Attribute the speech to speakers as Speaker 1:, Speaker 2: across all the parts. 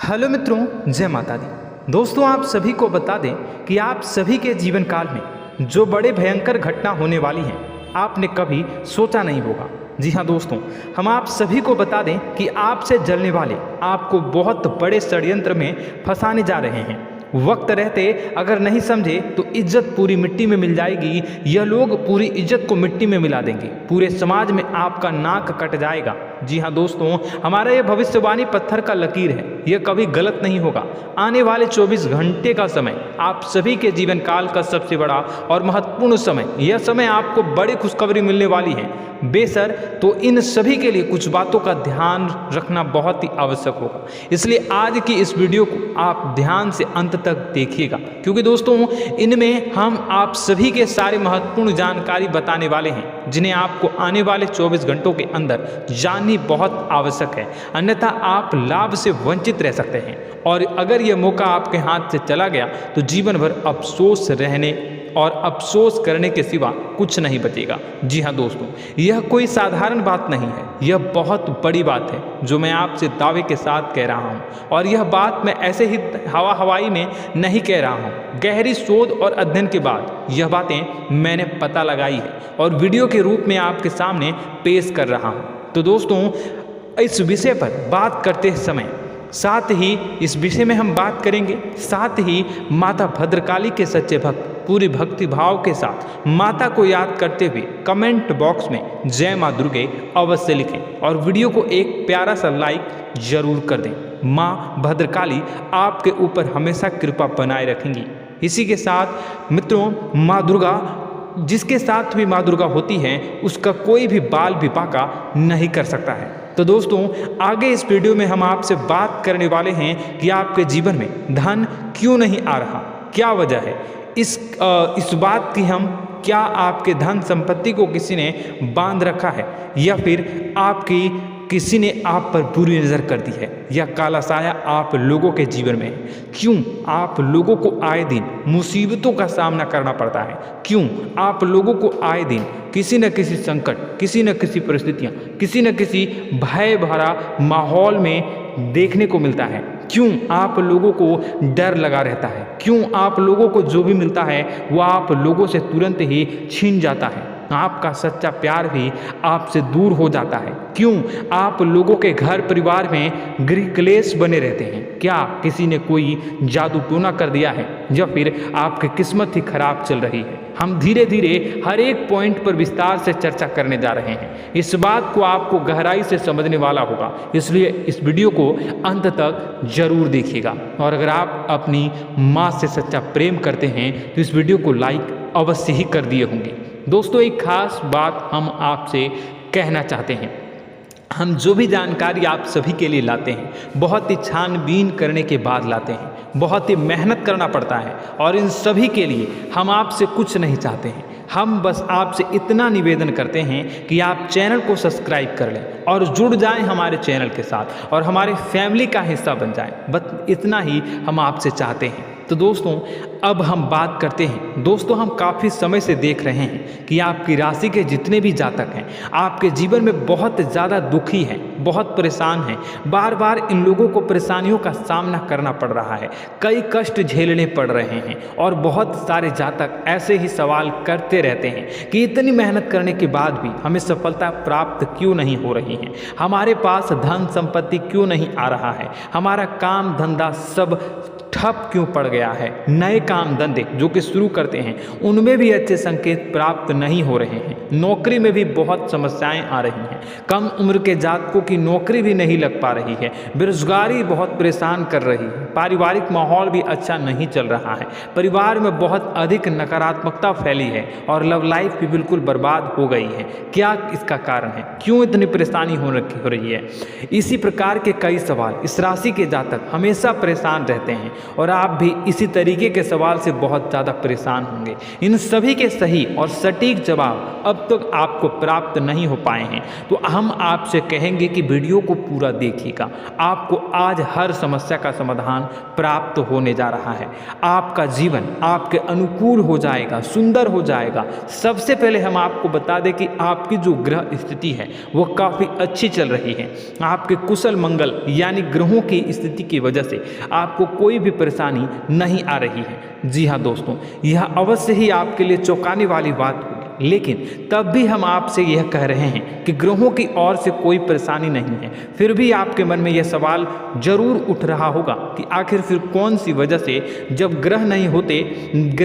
Speaker 1: Hello मित्रों, जय माता दी। दोस्तों, आप सभी को बता दें कि आप सभी के जीवन काल में जो बड़े भयंकर घटना होने वाली हैं, आपने कभी सोचा नहीं होगा। जी हाँ दोस्तों, हम आप सभी को बता दें कि आपसे जलने वाले आपको बहुत बड़े षड्यंत्र में फंसाने जा रहे हैं। वक्त रहते अगर नहीं समझे तो इज्जत पूरी मिट्टी में मिल जाएगी। यह लोग पूरी इज्जत को मिट्टी में मिला देंगे। पूरे समाज में आपका नाक कट जाएगा। जी हाँ दोस्तों, हमारा यह भविष्यवाणी पत्थर का लकीर है, यह कभी गलत नहीं होगा। आने वाले 24 घंटे का समय आप सभी के जीवन काल का सबसे बड़ा और महत्वपूर्ण समय। यह समय आपको बड़ी खुशखबरी मिलने वाली है बेसर, तो इन सभी के लिए कुछ बातों का ध्यान रखना बहुत ही आवश्यक होगा। इसलिए आज की इस वीडियो को आप ध्यान से अंत तक देखिएगा, क्योंकि दोस्तों इनमें हम आप सभी के सारे महत्वपूर्ण जानकारी बताने वाले हैं, जिन्हें आपको आने वाले 24 घंटों के अंदर जाननी बहुत आवश्यक है। अन्यथा आप लाभ से वंचित रह सकते हैं, और अगर यह मौका आपके हाथ से चला गया तो जीवन भर अफसोस रहने और अफसोस करने के सिवा कुछ नहीं बचेगा। जी हाँ दोस्तों, यह कोई साधारण बात नहीं है, यह बहुत बड़ी बात है जो मैं आपसे दावे के साथ कह रहा हूँ। और यह बात मैं ऐसे ही हवाई में नहीं कह रहा हूँ। गहरी शोध और अध्ययन के बाद यह बातें मैंने पता लगाई है और वीडियो के रूप में आपके सामने पेश कर रहा हूँ। तो दोस्तों, इस विषय पर बात करते समय साथ ही इस विषय में हम बात करेंगे, साथ ही माता भद्रकाली के सच्चे भक्त पूरी भक्ति भाव के साथ माता को याद करते हुए कमेंट बॉक्स में जय माँ दुर्गे अवश्य लिखें और वीडियो को एक प्यारा सा लाइक जरूर कर दें। माँ भद्रकाली आपके ऊपर हमेशा कृपा बनाए रखेंगी। इसी के साथ मित्रों, माँ दुर्गा, जिसके साथ भी माँ दुर्गा होती है उसका कोई भी बाल भी बांका नहीं कर सकता है। तो दोस्तों, आगे इस वीडियो में हम आपसे बात करने वाले हैं कि आपके जीवन में धन क्यों नहीं आ रहा, क्या वजह है इस बात की। हम क्या आपके धन संपत्ति को किसी ने बांध रखा है, या फिर आपकी किसी ने आप पर बुरी नज़र कर दी है, या काला साया आप लोगों के जीवन में है। क्यों आप लोगों को आए दिन मुसीबतों का सामना करना पड़ता है, क्यों आप लोगों को आए दिन किसी न किसी संकट, किसी न किसी परिस्थितियाँ, किसी न किसी भय भरा माहौल में देखने को मिलता है, क्यों आप लोगों को डर लगा रहता है, क्यों आप लोगों को जो भी मिलता है वो आप लोगों से तुरंत ही छीन जाता है, आपका सच्चा प्यार भी आपसे दूर हो जाता है, क्यों आप लोगों के घर परिवार में गृह क्लेश बने रहते हैं। क्या किसी ने कोई जादू टोना कर दिया है, या फिर आपकी किस्मत ही खराब चल रही है। हम धीरे धीरे हर एक पॉइंट पर विस्तार से चर्चा करने जा रहे हैं। इस बात को आपको गहराई से समझने वाला होगा, इसलिए इस वीडियो को अंत तक जरूर देखिएगा। और अगर आप अपनी माँ से सच्चा प्रेम करते हैं तो इस वीडियो को लाइक अवश्य ही कर दिए होंगे। दोस्तों, एक खास बात हम आपसे कहना चाहते हैं। हम जो भी जानकारी आप सभी के लिए लाते हैं, बहुत ही छानबीन करने के बाद लाते हैं, बहुत ही मेहनत करना पड़ता है, और इन सभी के लिए हम आपसे कुछ नहीं चाहते हैं। हम बस आपसे इतना निवेदन करते हैं कि आप चैनल को सब्सक्राइब कर लें और जुड़ जाएं हमारे चैनल के साथ और हमारे फैमिली का हिस्सा बन जाएं। बस इतना ही हम आपसे चाहते हैं। तो दोस्तों, अब हम बात करते हैं। दोस्तों, हम काफ़ी समय से देख रहे हैं कि आपकी राशि के जितने भी जातक हैं आपके जीवन में बहुत ज़्यादा दुखी हैं, बहुत परेशान हैं। बार बार इन लोगों को परेशानियों का सामना करना पड़ रहा है, कई कष्ट झेलने पड़ रहे हैं, और बहुत सारे जातक ऐसे ही सवाल करते रहते हैं कि इतनी मेहनत करने के बाद भी हमें सफलता प्राप्त क्यों नहीं हो रही है, हमारे पास धन संपत्ति क्यों नहीं आ रहा है, हमारा काम धंधा सब ठप क्यों पड़ गया है, नए काम धंधे जो कि शुरू करते हैं उनमें भी अच्छे संकेत प्राप्त नहीं हो रहे हैं, नौकरी में भी बहुत समस्याएं आ रही हैं, कम उम्र के जातकों की नौकरी भी नहीं लग पा रही है, बेरोजगारी बहुत परेशान कर रही है, पारिवारिक माहौल भी अच्छा नहीं चल रहा है, परिवार में बहुत अधिक नकारात्मकता फैली है, और लव लाइफ भी बिल्कुल बर्बाद हो गई है। क्या इसका कारण है, क्यों इतनी परेशानी हो रही है? इसी प्रकार के कई सवाल इस राशि के जातक हमेशा परेशान रहते हैं, और आप भी इसी तरीके के सवाल से बहुत ज़्यादा परेशान होंगे। इन सभी के सही और सटीक जवाब अब तक आपको प्राप्त नहीं हो पाए हैं, तो हम आपसे कहेंगे कि वीडियो को पूरा देखिएगा। आपको आज हर समस्या का समाधान प्राप्त होने जा रहा है। आपका जीवन आपके अनुकूल हो जाएगा, सुंदर हो जाएगा। सबसे पहले हम आपको बता दें कि आपकी जो ग्रह स्थिति है वो काफ़ी अच्छी चल रही है। आपके कुशल मंगल यानी ग्रहों की स्थिति की वजह से आपको कोई भी परेशानी नहीं आ रही है। जी हाँ दोस्तों, यह अवश्य ही आपके लिए चौंकाने वाली बात होगी, लेकिन तब भी हम आपसे यह कह रहे हैं कि ग्रहों की ओर से कोई परेशानी नहीं है। फिर भी आपके मन में यह सवाल जरूर उठ रहा होगा कि आखिर फिर कौन सी वजह से, जब ग्रह नहीं होते,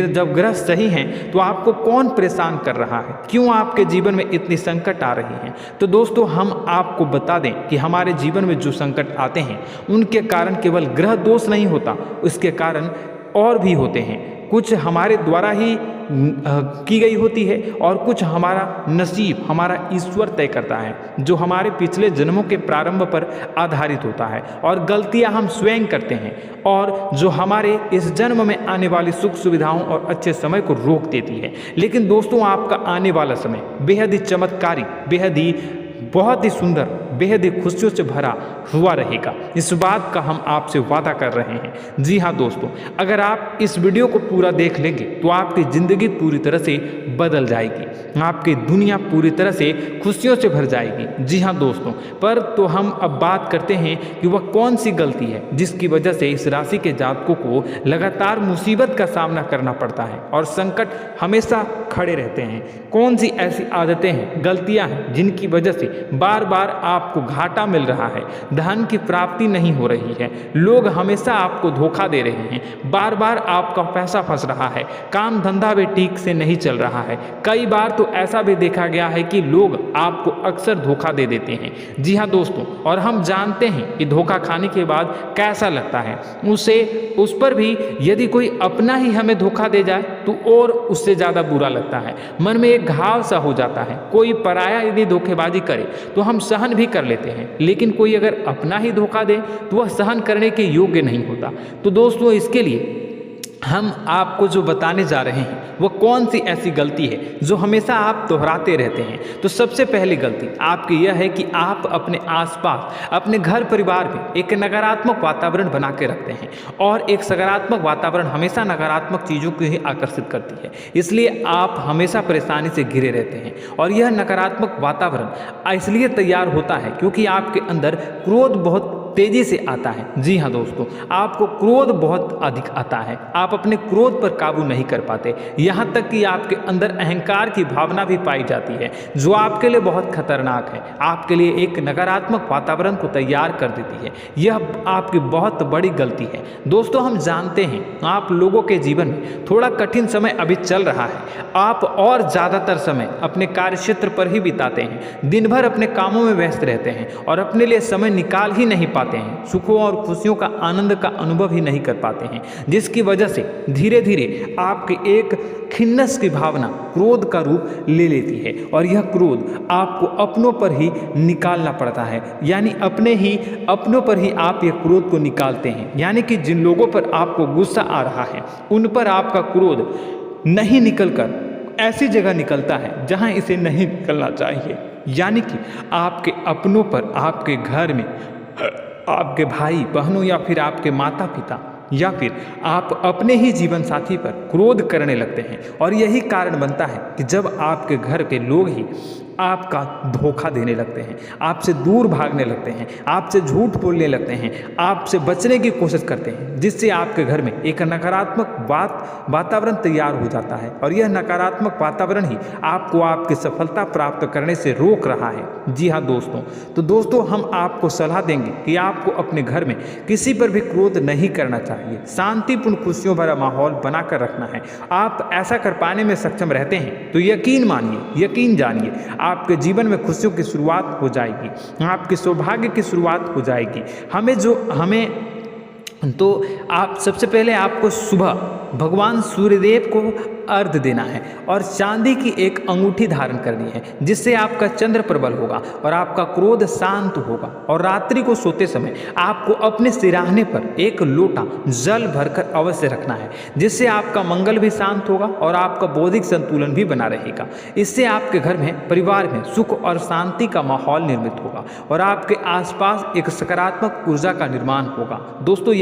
Speaker 1: जब ग्रह सही हैं, तो आपको कौन परेशान कर रहा है, क्यों आपके जीवन में इतनी संकट आ रही हैं। तो दोस्तों, हम आपको बता दें कि हमारे जीवन में जो संकट आते हैं उनके कारण केवल ग्रह दोष नहीं होता, उसके कारण और भी होते हैं। कुछ हमारे द्वारा ही की गई होती है और कुछ हमारा नसीब, हमारा ईश्वर तय करता है, जो हमारे पिछले जन्मों के प्रारंभ पर आधारित होता है। और गलतियां हम स्वयं करते हैं और जो हमारे इस जन्म में आने वाली सुख सुविधाओं और अच्छे समय को रोक देती है। लेकिन दोस्तों, आपका आने वाला समय बेहद ही चमत्कारी, बेहद ही बहुत ही सुंदर, बेहद ही खुशियों से भरा हुआ रहेगा। इस बात का हम आपसे वादा कर रहे हैं। जी हाँ दोस्तों, अगर आप इस वीडियो को पूरा देख लेंगे तो आपकी ज़िंदगी पूरी तरह से बदल जाएगी, आपकी दुनिया पूरी तरह से खुशियों से भर जाएगी। जी हाँ दोस्तों, पर तो हम अब बात करते हैं कि वह कौन सी गलती है जिसकी वजह से इस राशि के जातकों को लगातार मुसीबत का सामना करना पड़ता है और संकट हमेशा खड़े रहते हैं। कौन सी ऐसी आदतें हैं, गलतियाँ हैं जिनकी वजह से बार बार आपको घाटा मिल रहा है, धन की प्राप्ति नहीं हो रही है, लोग हमेशा आपको धोखा दे रहे हैं, बार बार आपका पैसा फंस रहा है, काम धंधा भी ठीक से नहीं चल रहा है। कई बार तो ऐसा भी देखा गया है कि लोग आपको अक्सर धोखा दे देते हैं। जी हाँ दोस्तों, और हम जानते हैं कि धोखा खाने के बाद कैसा लगता है। उस पर भी यदि कोई अपना ही हमें धोखा दे जाए तो और उससे ज़्यादा बुरा लगता है, मन में एक घाव सा हो जाता है। कोई पराया यदि धोखेबाजी करे तो हम सहन भी कर लेते हैं, लेकिन कोई अगर अपना ही धोखा दे तो वह सहन करने के योग्य नहीं होता। तो दोस्तों, इसके लिए हम आपको जो बताने जा रहे हैं वो कौन सी ऐसी गलती है जो हमेशा आप दोहराते रहते हैं। तो सबसे पहली गलती आपकी यह है कि आप अपने आसपास, अपने घर परिवार में एक नकारात्मक वातावरण बना के रखते हैं, और एक सकारात्मक वातावरण हमेशा नकारात्मक चीज़ों को ही आकर्षित करती है। इसलिए आप हमेशा परेशानी से घिरे रहते हैं, और यह नकारात्मक वातावरण इसलिए तैयार होता है क्योंकि आपके अंदर क्रोध बहुत तेजी से आता है। जी हाँ दोस्तों, आपको क्रोध बहुत अधिक आता है, आप अपने क्रोध पर काबू नहीं कर पाते, यहाँ तक कि आपके अंदर अहंकार की भावना भी पाई जाती है, जो आपके लिए बहुत खतरनाक है, आपके लिए एक नकारात्मक वातावरण को तैयार कर देती है। यह आपकी बहुत बड़ी गलती है। दोस्तों, हम जानते हैं आप लोगों के जीवन में थोड़ा कठिन समय अभी चल रहा है, आप और ज़्यादातर समय अपने कार्यक्षेत्र पर ही बिताते हैं, दिन भर अपने कामों में व्यस्त रहते हैं और अपने लिए समय निकाल ही नहीं पाते हैं, सुखों और खुशियों का आनंद का अनुभव ही नहीं कर पाते हैं, जिसकी वजह से धीरे धीरे आपकी एक खिन्नस की भावना क्रोध का रूप ले लेती है, और यह क्रोध आपको अपनों पर ही निकालना पड़ता है। यानी अपनों पर ही आप यह क्रोध को निकालते हैं, यानी कि जिन लोगों पर आपको गुस्सा आ रहा है उन पर आपका क्रोध नहीं निकलकर ऐसी जगह निकलता है जहां इसे नहीं निकलना चाहिए। यानी कि आपके अपनों पर, आपके घर में आपके भाई बहनों या फिर आपके माता पिता या फिर आप अपने ही जीवन साथी पर क्रोध करने लगते हैं, और यही कारण बनता है कि जब आपके घर के लोग ही आपका धोखा देने लगते हैं, आपसे दूर भागने लगते हैं, आपसे झूठ बोलने लगते हैं, आपसे बचने की कोशिश करते हैं, जिससे आपके घर में एक नकारात्मक वातावरण तैयार हो जाता है, और यह नकारात्मक वातावरण ही आपको आपकी सफलता प्राप्त करने से रोक रहा है। जी हाँ दोस्तों, तो दोस्तों, हम आपको सलाह देंगे कि आपको अपने घर में किसी पर भी क्रोध नहीं करना चाहिए, शांतिपूर्ण खुशियों भरा माहौल बनाकर रखना है। आप ऐसा कर पाने में सक्षम रहते हैं तो यकीन मानिए, यकीन जानिए, आपके जीवन में खुशियों की शुरुआत हो जाएगी, आपके सौभाग्य की शुरुआत हो जाएगी। तो आप सबसे पहले आपको सुबह भगवान सूर्यदेव को अर्घ देना है और चांदी की एक अंगूठी धारण करनी है, जिससे आपका चंद्र प्रबल होगा और आपका क्रोध शांत होगा। और रात्रि को सोते समय आपको अपने सिरहाने पर एक लोटा जल भरकर अवश्य रखना है, जिससे आपका मंगल भी शांत होगा और आपका बौद्धिक संतुलन भी बना रहेगा। इससे आपके घर में, परिवार में सुख और शांति का माहौल निर्मित होगा और आपके आसपास एक सकारात्मक ऊर्जा का निर्माण होगा। दोस्तों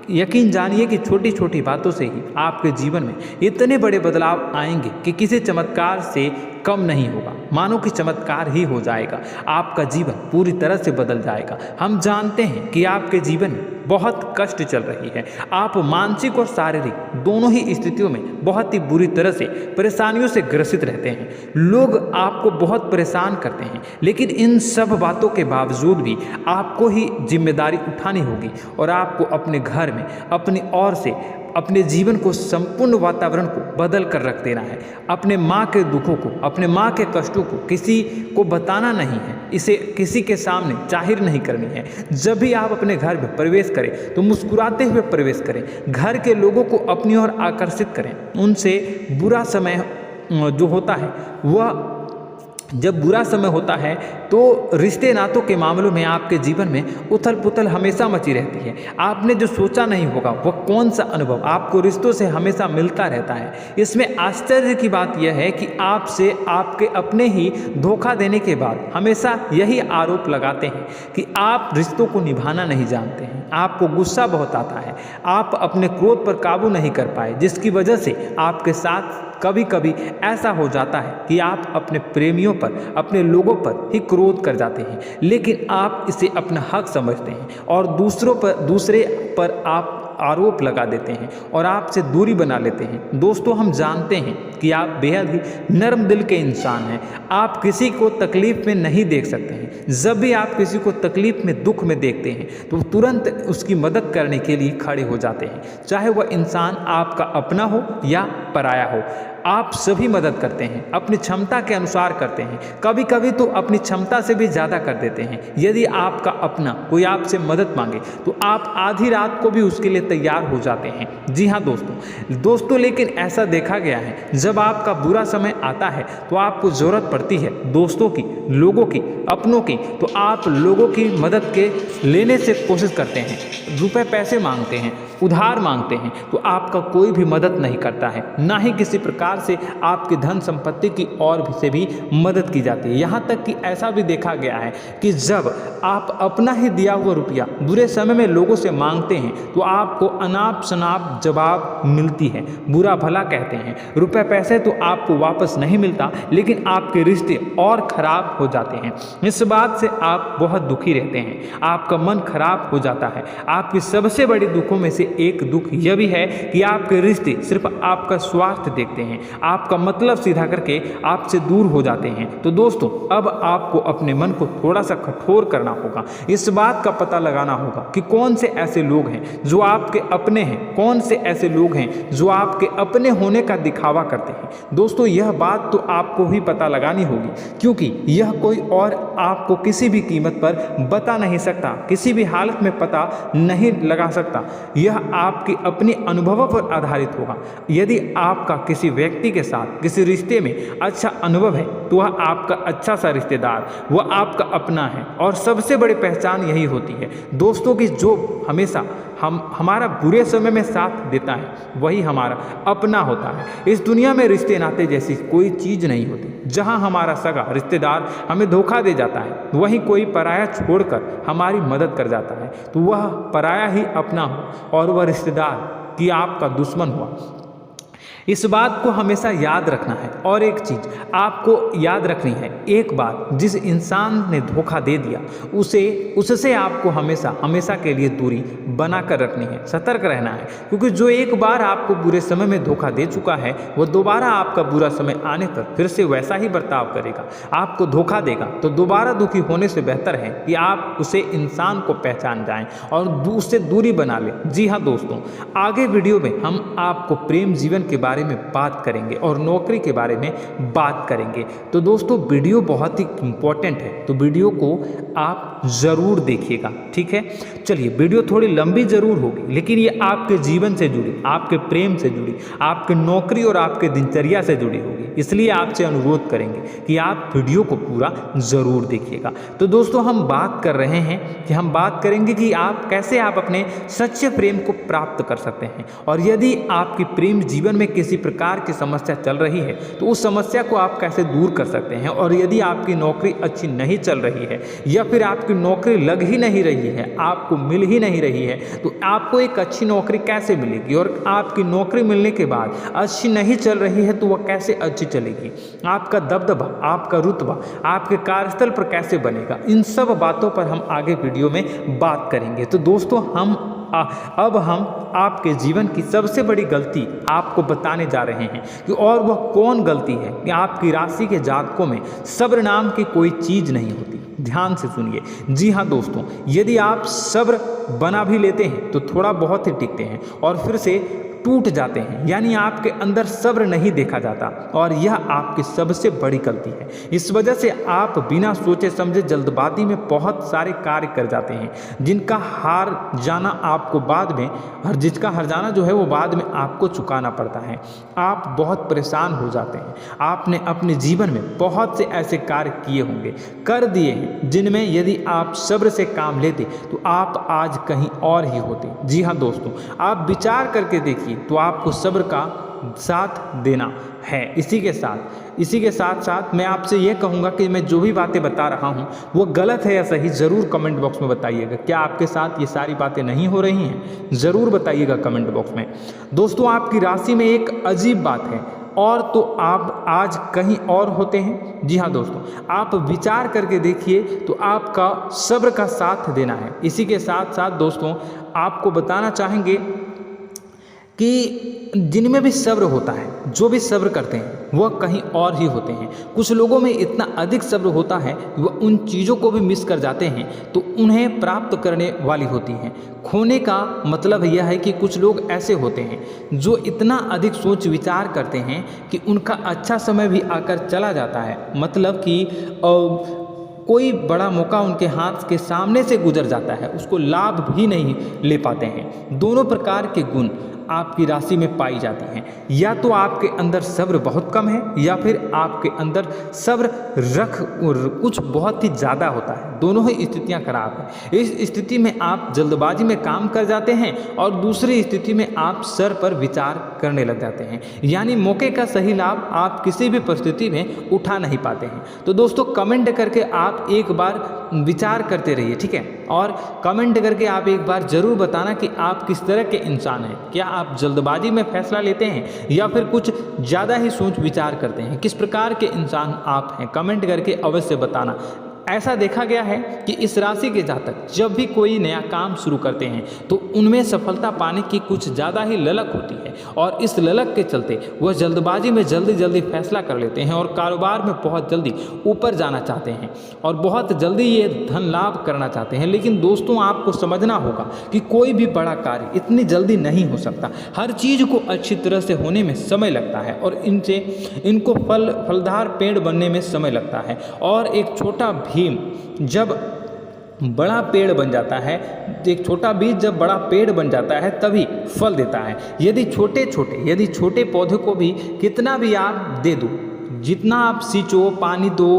Speaker 1: यकीन जानिए कि छोटी छोटी बातों से ही आपके जीवन में इतने बड़े बदलाव आएंगे कि किसी चमत्कार से कम नहीं होगा, मानो कि चमत्कार ही हो जाएगा। आपका जीवन पूरी तरह से बदल जाएगा। हम जानते हैं कि आपके जीवन में बहुत कष्ट चल रही है, आप मानसिक और शारीरिक दोनों ही स्थितियों में बहुत ही बुरी तरह से परेशानियों से ग्रसित रहते हैं। लोग आपको बहुत परेशान करते हैं, लेकिन इन सब बातों के बावजूद भी आपको ही जिम्मेदारी उठानी होगी और आपको अपने घर में अपनी ओर से अपने जीवन को, संपूर्ण वातावरण को बदल कर रख देना है। अपने माँ के दुखों को, अपने माँ के कष्टों को किसी को बताना नहीं है, इसे किसी के सामने जाहिर नहीं करनी है। जब भी आप अपने घर में प्रवेश करें तो मुस्कुराते हुए प्रवेश करें, घर के लोगों को अपनी ओर आकर्षित करें। उनसे बुरा समय जो होता है वह जब बुरा समय होता है तो रिश्ते नातों के मामलों में आपके जीवन में उथल पुथल हमेशा मची रहती है। आपने जो सोचा नहीं होगा वह कौन सा अनुभव आपको रिश्तों से हमेशा मिलता रहता है। इसमें आश्चर्य की बात यह है कि आपसे आपके अपने ही धोखा देने के बाद हमेशा यही आरोप लगाते हैं कि आप रिश्तों को निभाना नहीं जानते हैं, आपको गुस्सा बहुत आता है, आप अपने क्रोध पर काबू नहीं कर पाए, जिसकी वजह से आपके साथ कभी कभी ऐसा हो जाता है कि आप अपने प्रेमियों पर, अपने लोगों पर ही क्रोध कर जाते हैं, लेकिन आप इसे अपना हक समझते हैं और दूसरे पर आप आरोप लगा देते हैं और आपसे दूरी बना लेते हैं। दोस्तों हम जानते हैं कि आप बेहद ही नर्म दिल के इंसान हैं। आप किसी को तकलीफ में नहीं देख सकते हैं। जब भी आप किसी को तकलीफ में, दुख में देखते हैं तो तुरंत उसकी मदद करने के लिए खड़े हो जाते हैं, चाहे वह इंसान आपका अपना हो या पराया हो। आप सभी मदद करते हैं, अपनी क्षमता के अनुसार करते हैं, कभी कभी तो अपनी क्षमता से भी ज़्यादा कर देते हैं। यदि आपका अपना कोई आपसे मदद मांगे तो आप आधी रात को भी उसके लिए तैयार हो जाते हैं। जी हाँ दोस्तों, लेकिन ऐसा देखा गया है जब आपका बुरा समय आता है तो आपको ज़रूरत पड़ती है दोस्तों की, लोगों की, अपनों की, तो आप लोगों की मदद के लेने से कोशिश करते हैं, रुपए पैसे मांगते हैं, उधार मांगते हैं, तो आपका कोई भी मदद नहीं करता है, ना ही किसी प्रकार से आपकी धन संपत्ति की ओर से भी मदद की जाती है। यहाँ तक कि ऐसा भी देखा गया है कि जब आप अपना ही दिया हुआ रुपया बुरे समय में लोगों से मांगते हैं तो आपको अनाप शनाप जवाब मिलती है, बुरा भला कहते हैं। रुपए पैसे तो आपको वापस नहीं मिलता, लेकिन आपके रिश्ते और खराब हो जाते हैं। इस बात से आप बहुत दुखी रहते हैं, आपका मन खराब हो जाता है। आपकी सबसे बड़ी दुखों में से एक दुख यह भी है कि आपके रिश्ते सिर्फ आपका स्वार्थ देखते हैं, आपका मतलब सीधा करके आपसे दूर हो जाते हैं। तो दोस्तों अब आपको अपने मन को थोड़ा सा कठोर करना होगा, इस बात का पता लगाना होगा कि कौन से ऐसे लोग हैं जो आपके अपने हैं, कौन से ऐसे लोग हैं जो आपके अपने होने का दिखावा करते हैं। दोस्तों यह बात तो आपको ही पता लगानी होगी, क्योंकि यह कोई और आपको किसी भी कीमत पर बता नहीं सकता, किसी भी हालत में पता नहीं लगा सकता। यह आपके अपने अनुभवों पर आधारित होगा। यदि आपका किसी व्यक्ति के साथ किसी रिश्ते में अच्छा अनुभव है तो वह आपका अच्छा सा रिश्तेदार, वह आपका अपना है, और सबसे बड़ी पहचान यही होती है दोस्तों की, जो हमेशा हमारा बुरे समय में साथ देता है वही हमारा अपना होता है। इस दुनिया में रिश्ते नाते जैसी कोई चीज़ नहीं होती। जहां हमारा सगा रिश्तेदार हमें धोखा दे जाता है, वहीं कोई पराया छोड़कर हमारी मदद कर जाता है, तो वह पराया ही अपना हो और वह रिश्तेदार कि आपका दुश्मन हुआ। इस बात को हमेशा याद रखना है। और एक चीज़ आपको याद रखनी है, एक बात, जिस इंसान ने धोखा दे दिया उससे आपको हमेशा के लिए दूरी बना कर रखनी है, सतर्क रहना है, क्योंकि जो एक बार आपको बुरे समय में धोखा दे चुका है वह दोबारा आपका बुरा समय आने पर फिर से वैसा ही बर्ताव करेगा, आपको धोखा देगा। तो दोबारा दुखी होने से बेहतर है कि आप उसे इंसान को पहचान जाएं और उससे दूरी बना लें। जी हाँ दोस्तों, आगे वीडियो में हम आपको प्रेम जीवन के बारे बारे में बात करेंगे और नौकरी के बारे में बात करेंगे। तो दोस्तों वीडियो बहुत ही इम्पोर्टेंट है, तो वीडियो को आप ज़रूर देखिएगा, ठीक है। चलिए, वीडियो थोड़ी लंबी ज़रूर होगी, लेकिन ये आपके जीवन से जुड़ी, आपके प्रेम से जुड़ी, आपके नौकरी और आपके दिनचर्या से जुड़ी होगी, इसलिए आपसे अनुरोध करेंगे कि आप वीडियो को पूरा ज़रूर देखिएगा। तो दोस्तों, हम बात कर रहे हैं कि हम बात करेंगे कि आप कैसे आप अपने सच्चे प्रेम को प्राप्त कर सकते हैं, और यदि आपकी प्रेम जीवन में किसी प्रकार की समस्या चल रही है तो उस समस्या को आप कैसे दूर कर सकते हैं, और यदि आपकी नौकरी अच्छी नहीं चल रही है या फिर आपकी नौकरी लग ही नहीं रही है, आपको मिल ही नहीं रही है, तो आपको एक अच्छी नौकरी कैसे मिलेगी, और आपकी नौकरी मिलने के बाद अच्छी नहीं चल रही है तो वह कैसे अच्छी चलेगी, आपका दबदबा, आपका रुतबा आपके कार्यस्थल पर कैसे बनेगा, इन सब बातों पर हम आगे वीडियो में बात करेंगे। तो दोस्तों, अब हम आपके जीवन की सबसे बड़ी गलती आपको बताने जा रहे हैं कि और वह कौन गलती है कि आपकी राशि के जातकों में सब्र नाम की कोई चीज़ नहीं होती। ध्यान से सुनिए। जी हाँ दोस्तों, यदि आप सब्र बना भी लेते हैं तो थोड़ा बहुत ही टिकते हैं और फिर से टूट जाते हैं, यानी आपके अंदर सब्र नहीं देखा जाता, और यह आपकी सबसे बड़ी गलती है। इस वजह से आप बिना सोचे समझे जल्दबाजी में बहुत सारे कार्य कर जाते हैं, जिनका हार जाना आपको बाद में, और जिसका हर जाना जो है वो बाद में आपको चुकाना पड़ता है। आप बहुत परेशान हो जाते हैं। आपने अपने जीवन में बहुत से ऐसे कार्य किए होंगे, कर दिए हैं, जिनमें यदि आप सब्र से काम लेते तो आप आज कहीं और ही होते। जी हाँ दोस्तों, आप विचार करके देखिए तो आपको सब्र का साथ देना है। इसी के साथ साथ मैं आपसे ये कहूँगा कि मैं जो भी बातें बता रहा हूँ वो गलत है या सही, ज़रूर कमेंट बॉक्स में बताइएगा। क्या आपके साथ ये सारी बातें नहीं हो रही हैं? ज़रूर बताइएगा कमेंट बॉक्स में। दोस्तों, आपकी राशि में एक अजीब बात है, और तो आप आज कहीं और होते हैं। जी हाँ दोस्तों, आप विचार करके देखिए तो आपका सब्र का साथ देना है। इसी के साथ साथ दोस्तों, आपको बताना चाहेंगे कि जिनमें भी सब्र होता है, जो भी सब्र करते हैं वह कहीं और ही होते हैं। कुछ लोगों में इतना अधिक सब्र होता है कि वह उन चीज़ों को भी मिस कर जाते हैं तो उन्हें प्राप्त करने वाली होती हैं। खोने का मतलब यह है कि कुछ लोग ऐसे होते हैं जो इतना अधिक सोच विचार करते हैं कि उनका अच्छा समय भी आकर चला जाता है, मतलब कि कोई बड़ा मौका उनके हाथ के सामने से गुजर जाता है, उसको लाभ भी नहीं ले पाते हैं। दोनों प्रकार के गुण आपकी राशि में पाई जाती हैं। या तो आपके अंदर सब्र बहुत कम है, या फिर आपके अंदर सब्र कुछ बहुत ही ज़्यादा होता है। दोनों ही स्थितियां खराब है। इस स्थिति में आप जल्दबाजी में काम कर जाते हैं, और दूसरी स्थिति में आप सर पर विचार करने लग जाते हैं, यानी मौके का सही लाभ आप किसी भी परिस्थिति में उठा नहीं पाते हैं। तो दोस्तों, कमेंट करके आप एक बार विचार करते रहिए, ठीक है, और कमेंट करके आप एक बार ज़रूर बताना कि आप किस तरह के इंसान हैं। क्या आप जल्दबाजी में फैसला लेते हैं या फिर कुछ ज़्यादा ही सोच विचार करते हैं? किस प्रकार के इंसान आप हैं? कमेंट करके अवश्य बताना। ऐसा देखा गया है कि इस राशि के जातक जब भी कोई नया काम शुरू करते हैं तो उनमें सफलता पाने की कुछ ज़्यादा ही ललक होती है, और इस ललक के चलते वह जल्दबाजी में जल्दी फैसला कर लेते हैं और कारोबार में बहुत जल्दी ऊपर जाना चाहते हैं और बहुत जल्दी ये धन लाभ करना चाहते हैं। लेकिन दोस्तों, आपको समझना होगा कि कोई भी बड़ा कार्य इतनी जल्दी नहीं हो सकता। हर चीज़ को अच्छी तरह से होने में समय लगता है, और इनको फलदार पेड़ बनने में समय लगता है। और एक छोटा भीम जब बड़ा पेड़ बन जाता है, एक छोटा बीज जब बड़ा पेड़ बन जाता है तभी फल देता है। यदि छोटे पौधे को भी कितना भी आप दे दो, जितना आप सींचो, पानी दो,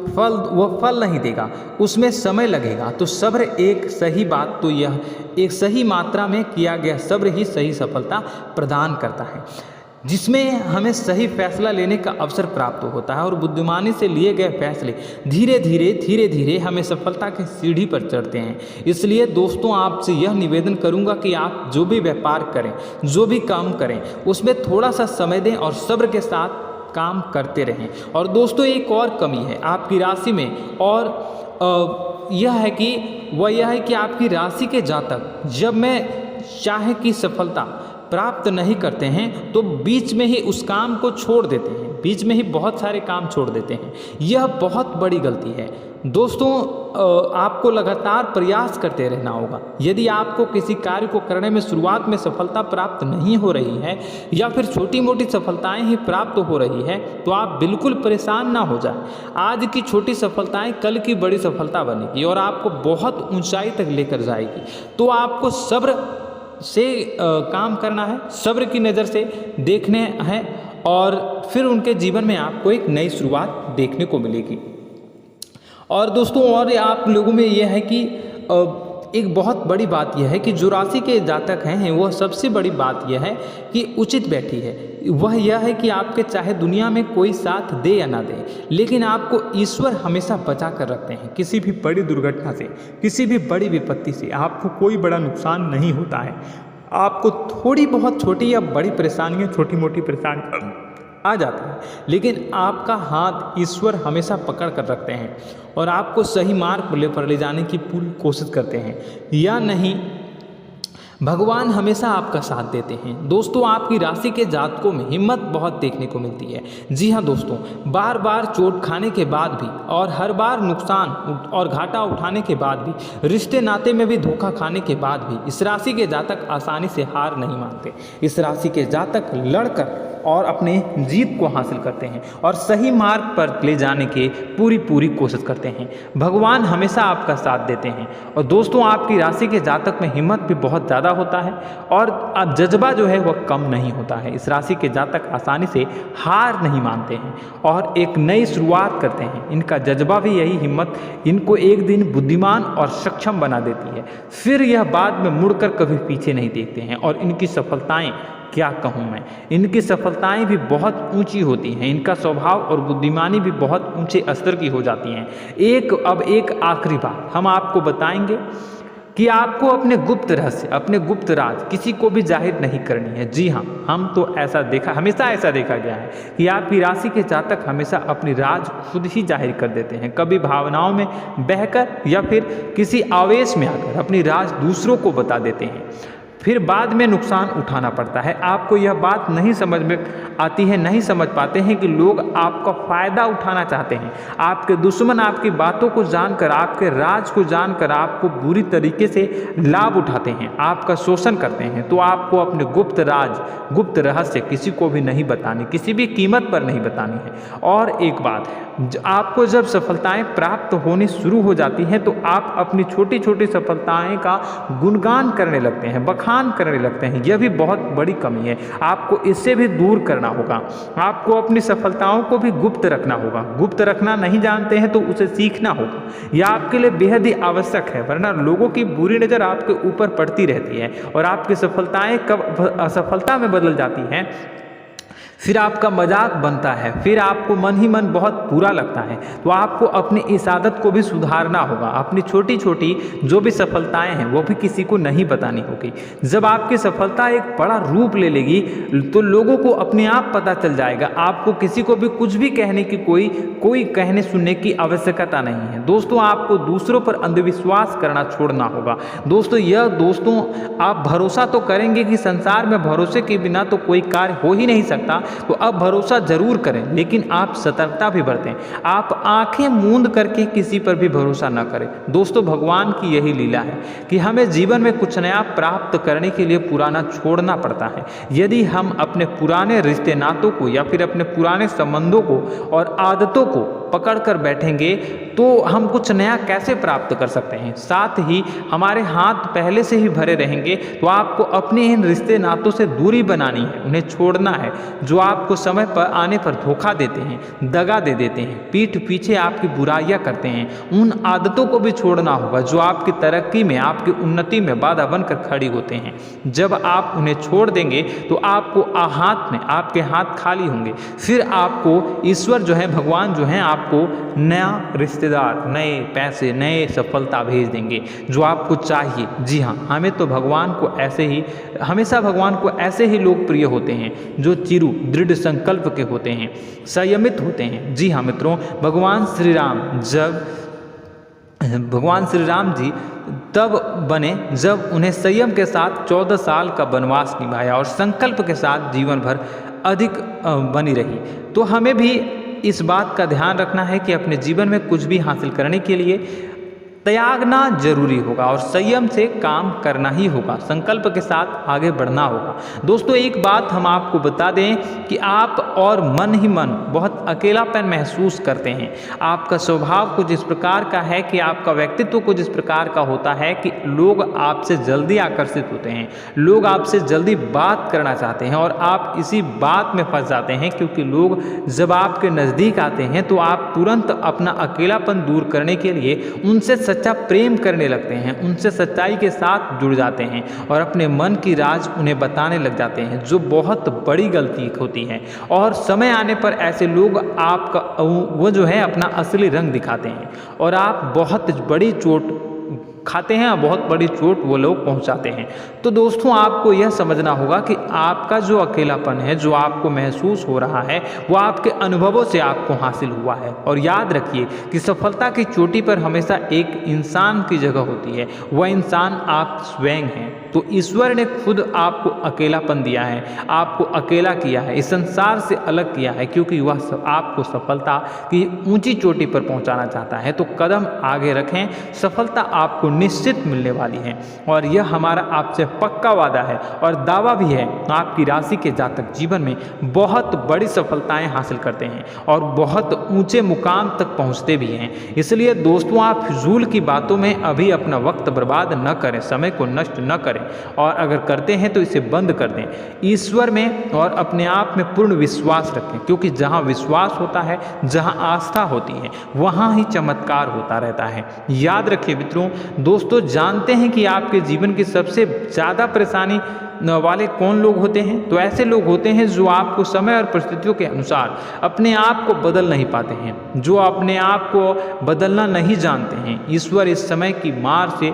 Speaker 1: वह फल नहीं देगा, उसमें समय लगेगा। तो सब्र एक सही बात, तो यह एक सही मात्रा में किया गया सब्र ही सही सफलता प्रदान करता है, जिसमें हमें सही फैसला लेने का अवसर प्राप्त होता है, और बुद्धिमानी से लिए गए फैसले धीरे धीरे हमें सफलता की सीढ़ी पर चढ़ते हैं। इसलिए दोस्तों, आपसे यह निवेदन करूंगा कि आप जो भी व्यापार करें, जो भी काम करें, उसमें थोड़ा सा समय दें और सब्र के साथ काम करते रहें। और दोस्तों, एक और कमी है आपकी राशि में, और यह है कि आपकी राशि के जातक जब में चाहे की सफलता प्राप्त नहीं करते हैं तो बीच में ही उस काम को छोड़ देते हैं, बीच में ही बहुत सारे काम छोड़ देते हैं। यह बहुत बड़ी गलती है दोस्तों। आपको लगातार प्रयास करते रहना होगा। यदि आपको किसी कार्य को करने में शुरुआत में सफलता प्राप्त नहीं हो रही है या फिर छोटी मोटी सफलताएं ही प्राप्त हो रही है तो आप बिल्कुल परेशान ना हो जाए। आज की छोटी सफलताएं कल की बड़ी सफलता बनेगी और आपको बहुत ऊंचाई तक लेकर जाएगी। तो आपको सब्र से काम करना है, सब्र की नज़र से देखने हैं और फिर उनके जीवन में आपको एक नई शुरुआत देखने को मिलेगी। और दोस्तों और आप लोगों में यह है कि एक बहुत बड़ी बात यह है कि जो राशि के जातक हैं वह सबसे बड़ी बात यह है कि उचित बैठी है। वह यह है कि आपके चाहे दुनिया में कोई साथ दे या ना दे, लेकिन आपको ईश्वर हमेशा बचा कर रखते हैं। किसी भी बड़ी दुर्घटना से, किसी भी बड़ी विपत्ति से आपको कोई बड़ा नुकसान नहीं होता है। आपको थोड़ी बहुत छोटी या बड़ी परेशानियाँ, छोटी मोटी परेशानी आ जाता है, लेकिन आपका हाथ ईश्वर हमेशा पकड़ कर रखते हैं और आपको सही मार्ग पर ले जाने की पूरी कोशिश करते हैं। या नहीं, भगवान हमेशा आपका साथ देते हैं। दोस्तों आपकी राशि के जातकों में हिम्मत बहुत देखने को मिलती है। जी हाँ दोस्तों, बार बार चोट खाने के बाद भी और हर बार नुकसान और घाटा उठाने के बाद भी, रिश्ते नाते में भी धोखा खाने के बाद भी इस राशि के जातक आसानी से हार नहीं मानते। इस राशि के जातक लड़कर और अपने जीत को हासिल करते हैं और सही मार्ग पर ले जाने की पूरी कोशिश करते हैं। भगवान हमेशा आपका साथ देते हैं। और दोस्तों आपकी राशि के जातक में हिम्मत भी बहुत ज़्यादा होता है और अब जज्बा जो है वह कम नहीं होता है। इस राशि के जातक आसानी से हार नहीं मानते हैं और एक नई शुरुआत करते हैं। इनका जज्बा भी यही हिम्मत इनको एक दिन बुद्धिमान और सक्षम बना देती है। फिर यह बाद में मुड़कर कभी पीछे नहीं देखते हैं और इनकी सफलताएं क्या कहूँ मैं, इनकी सफलताएं भी बहुत ऊंची होती हैं। इनका स्वभाव और बुद्धिमानी भी बहुत ऊंचे स्तर की हो जाती हैं। अब एक आखिरी बात हम आपको बताएंगे कि आपको अपने गुप्त रहस्य, अपने गुप्त राज किसी को भी जाहिर नहीं करनी है। जी हाँ, हम तो हमेशा ऐसा देखा गया है कि आपकी राशि के जातक हमेशा अपनी राज खुद ही जाहिर कर देते हैं। कभी भावनाओं में बहकर या फिर किसी आवेश में आकर अपनी राज दूसरों को बता देते हैं, फिर बाद में नुकसान उठाना पड़ता है। आपको यह बात नहीं समझ में आती है, नहीं समझ पाते हैं कि लोग आपका फ़ायदा उठाना चाहते हैं। आपके दुश्मन आपकी बातों को जानकर, आपके राज को जानकर आपको बुरी तरीके से लाभ उठाते हैं, आपका शोषण करते हैं। तो आपको अपने गुप्त राज, गुप्त रहस्य किसी को भी नहीं बतानी, किसी भी कीमत पर नहीं बतानी है। और एक बात, आपको जब सफलताएं प्राप्त होनी शुरू हो जाती हैं तो आप अपनी छोटी छोटी सफलताएं का गुणगान करने लगते हैं, बखान करने लगते हैं। यह भी बहुत बड़ी कमी है, आपको इससे भी दूर करना होगा। आपको अपनी सफलताओं को भी गुप्त रखना होगा। गुप्त रखना नहीं जानते हैं तो उसे सीखना होगा। यह आपके लिए बेहद ही आवश्यक है, वरना लोगों की बुरी नज़र आपके ऊपर पड़ती रहती है और आपकी सफलताएं कब असफलता में बदल जाती हैं, फिर आपका मजाक बनता है, फिर आपको मन ही मन बहुत बुरा लगता है। तो आपको अपनी इस आदत को भी सुधारना होगा। अपनी छोटी छोटी जो भी सफलताएं हैं वो भी किसी को नहीं बतानी होगी। जब आपकी सफलता एक बड़ा रूप ले लेगी तो लोगों को अपने आप पता चल जाएगा। आपको किसी को भी कुछ भी कहने की कोई कहने सुनने की आवश्यकता नहीं है। दोस्तों आपको दूसरों पर अंधविश्वास करना छोड़ना होगा। दोस्तों आप भरोसा तो करेंगे कि संसार में भरोसे के बिना तो कोई कार्य हो ही नहीं सकता, तो अब भरोसा जरूर करें, लेकिन आप सतर्कता भी बरतें। आप आंखें मूंद करके किसी पर भी भरोसा न करें। दोस्तों भगवान की यही लीला है कि हमें जीवन में कुछ नया प्राप्त करने के लिए पुराना छोड़ना पड़ता है। यदि हम अपने पुराने रिश्ते नातों को या फिर अपने पुराने संबंधों को और आदतों को पकड़ कर बैठेंगे तो हम कुछ नया कैसे प्राप्त कर सकते हैं। साथ ही हमारे हाथ पहले से ही भरे रहेंगे। तो आपको अपने इन रिश्ते नातों से दूरी बनानी है, उन्हें छोड़ना है जो आपको समय पर आने पर धोखा देते हैं, दगा दे देते हैं, पीठ पीछे आपकी बुराइयां करते हैं। उन आदतों को भी छोड़ना होगा जो आपकी तरक्की में, आपकी उन्नति में बाधा बनकर खड़ी होते हैं। जब आप उन्हें छोड़ देंगे तो आपको आपके हाथ खाली होंगे। फिर आपको ईश्वर जो है, भगवान जो है, आपको नया रिश्तेदार, नए पैसे, नए सफलता भेज देंगे जो आपको चाहिए। जी हाँ, हमें तो हमेशा भगवान को ऐसे ही लोग प्रिय होते हैं जो चिरु दृढ़ संकल्प के होते हैं, संयमित होते हैं। जी हाँ मित्रों, भगवान श्री राम जी तब बने जब उन्हें संयम के साथ 14 साल का वनवास निभाया और संकल्प के साथ जीवन भर अधिक बनी रही। तो हमें भी इस बात का ध्यान रखना है कि अपने जीवन में कुछ भी हासिल करने के लिए त्यागना जरूरी होगा और संयम से काम करना ही होगा, संकल्प के साथ आगे बढ़ना होगा। दोस्तों एक बात हम आपको बता दें कि आप और मन ही मन बहुत अकेलापन महसूस करते हैं। आपका स्वभाव कुछ इस प्रकार का है कि आपका व्यक्तित्व कुछ इस प्रकार का होता है कि लोग आपसे जल्दी आकर्षित होते हैं, लोग आपसे जल्दी बात करना चाहते हैं और आप इसी बात में फंस जाते हैं, क्योंकि लोग जब आपके नज़दीक आते हैं तो आप तुरंत अपना अकेलापन दूर करने के लिए उनसे सच्चा प्रेम करने लगते हैं, उनसे सच्चाई के साथ जुड़ जाते हैं और अपने मन की राज उन्हें बताने लग जाते हैं, जो बहुत बड़ी गलती होती है। और समय आने पर ऐसे लोग आपका वो जो है अपना असली रंग दिखाते हैं और आप बहुत बड़ी चोट खाते हैं और बहुत बड़ी चोट वो लोग पहुंचाते हैं। तो दोस्तों आपको यह समझना होगा कि आपका जो अकेलापन है, जो आपको महसूस हो रहा है, वो आपके अनुभवों से आपको हासिल हुआ है। और याद रखिए कि सफलता की चोटी पर हमेशा एक इंसान की जगह होती है, वह इंसान आप स्वयं हैं। तो ईश्वर ने खुद आपको अकेलापन दिया है, आपको अकेला किया है, इस संसार से अलग किया है, क्योंकि वह आपको सफलता की ऊंची चोटी पर पहुंचाना चाहता है। तो कदम आगे रखें, सफलता आपको निश्चित मिलने वाली है और यह हमारा आपसे पक्का वादा है और दावा भी है। आपकी राशि के जातक जीवन में बहुत बड़ी सफलताएं हासिल करते हैं और बहुत ऊंचे मुकाम तक पहुंचते भी हैं। इसलिए दोस्तों आप फिजूल की बातों में अभी अपना वक्त बर्बाद न करें, समय को नष्ट न करें और अगर करते हैं तो इसे बंद कर दें। ईश्वर में और अपने आप में पूर्ण विश्वास रखें, क्योंकि जहां विश्वास होता है, जहां आस्था होती है, वहां ही चमत्कार होता रहता है। याद रखिए मित्रों, दोस्तों जानते हैं कि आपके जीवन की सबसे ज़्यादा परेशानी वाले कौन लोग होते हैं? तो ऐसे लोग होते हैं जो आपको समय और परिस्थितियों के अनुसार अपने आप को बदल नहीं पाते हैं, जो अपने आप को बदलना नहीं जानते हैं। ईश्वर इस समय की मार से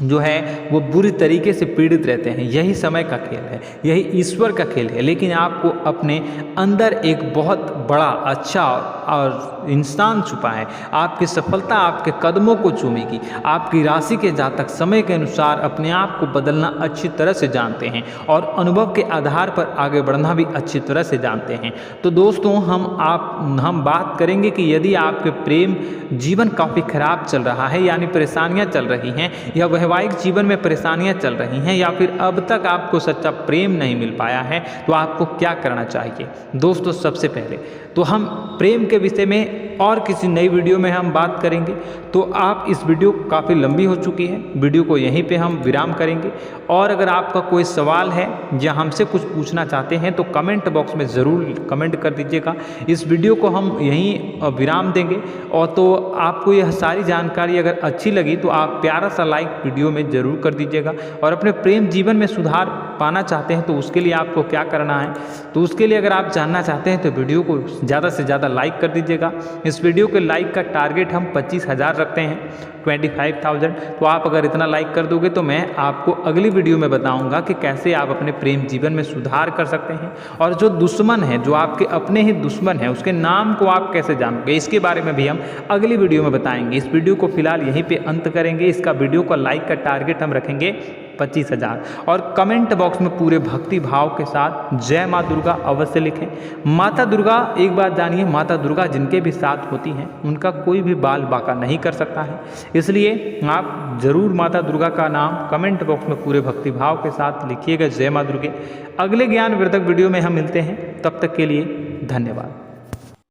Speaker 1: जो है वो बुरी तरीके से पीड़ित रहते हैं। यही समय का खेल है, यही ईश्वर का खेल है। लेकिन आपको अपने अंदर एक बहुत बड़ा अच्छा और इंसान छुपा है। आपकी सफलता आपके कदमों को चूमेगी। आपकी राशि के जातक समय के अनुसार अपने आप को बदलना अच्छी तरह से जानते हैं और अनुभव के आधार पर आगे बढ़ना भी अच्छी तरह से जानते हैं। तो दोस्तों हम बात करेंगे कि यदि आपके प्रेम जीवन काफ़ी खराब चल रहा है, यानी परेशानियां चल रही हैं, या वैवाहिक जीवन में परेशानियां चल रही हैं, या फिर अब तक आपको सच्चा प्रेम नहीं मिल पाया है, तो आपको क्या करना चाहिए? दोस्तों सबसे पहले तो हम प्रेम के विषय में और किसी नई वीडियो में हम बात करेंगे। तो आप इस वीडियो काफ़ी लंबी हो चुकी है, वीडियो को यहीं पे हम विराम करेंगे। और अगर आपका कोई सवाल है या हमसे कुछ पूछना चाहते हैं तो कमेंट बॉक्स में ज़रूर कमेंट कर दीजिएगा। इस वीडियो को हम यहीं विराम देंगे। और तो आपको यह सारी जानकारी अगर अच्छी लगी तो आप प्यारा सा लाइक वीडियो में ज़रूर कर दीजिएगा। और अपने प्रेम जीवन में सुधार पाना चाहते हैं तो उसके लिए आपको क्या करना है, तो उसके लिए अगर आप जानना चाहते हैं तो वीडियो को ज़्यादा से ज़्यादा लाइक कर दीजिएगा। इस वीडियो के लाइक का टारगेट हम 25,000 रखते हैं, 25,000। तो आप अगर इतना लाइक कर दोगे तो मैं आपको अगली वीडियो में बताऊंगा कि कैसे आप अपने प्रेम जीवन में सुधार कर सकते हैं। और जो दुश्मन है, जो आपके अपने ही दुश्मन है, उसके नाम को आप कैसे जानोगे, इसके बारे में भी हम अगली वीडियो में बताएंगे। इस वीडियो को फिलहाल यहीं पे अंत करेंगे। इसका वीडियो का लाइक का टारगेट हम रखेंगे 25,000। और कमेंट बॉक्स में पूरे भक्ति भाव के साथ जय माँ दुर्गा अवश्य लिखें। माता दुर्गा, एक बात जानिए, माता दुर्गा जिनके भी साथ होती हैं उनका कोई भी बाल बांका नहीं कर सकता है। इसलिए आप जरूर माता दुर्गा का नाम कमेंट बॉक्स में पूरे भक्ति भाव के साथ लिखिएगा, जय माँ दुर्गे। अगले ज्ञानवर्धक वीडियो में हम मिलते हैं, तब तक के लिए धन्यवाद।